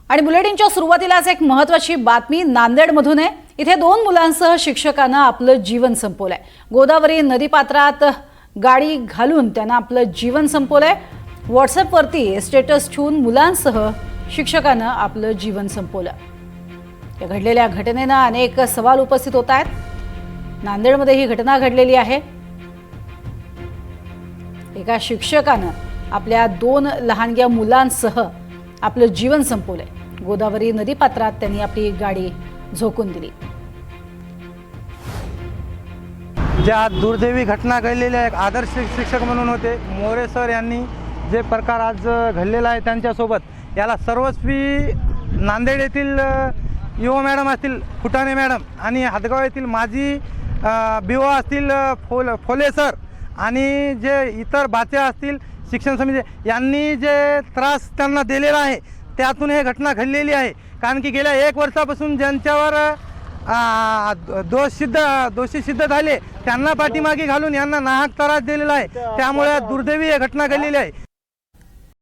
आणि बुलेटिनच्या सुरुवातीलाच एक महत्त्वाची बातमी नांदेडमधून आहे। इथे 2 मुलांसह शिक्षकानं आपलं जीवन संपवलंय। गोदावरी नदीपात्रात गाडी घालून त्यांना आपलं जीवन संपवलंय। व्हॉट्सअपवरती स्टेटस ठेवून मुलांसह शिक्षकानं आपलं जीवन संपवलं। या घडलेल्या घटनेनं अनेक सवाल उपस्थित होत आहेत। नांदेडमध्ये ही घटना घडलेली आहे। एका शिक्षकानं आपल्या 2 लहानग्या मुलांसह आपलं जीवन संपवलंय। गोदावरी नदीपात्रात त्यांनी आपली गाडी झोकून दिली। ज्या दुर्दैवी घटना घडलेल्या एक आदर्श शिक्षक म्हणून होते मोरे सर यांनी जे प्रकार आज घडलेला आहे त्यांच्यासोबत याला सर्वस्वी नांदेड येथील युवा मॅडम असतील फुटाणे मॅडम आणि हदगाव येथील माजी बीओ असतील फोले सर आणि जे इतर बाचे असतील शिक्षण समिती यांनी जे त्रास त्यांना दिलेला आहे त्यातून हे घटना घडलेली आहे। कारण की गेल्या 1 वर्षापासून ज्यांच्यावर दोषी सिद्ध झाले त्यांना पाठीमागे घालून यांना नाहक त्रास दिलेला आहे। त्यामुळे दुर्दैवी ही घटना घडलेली आहे।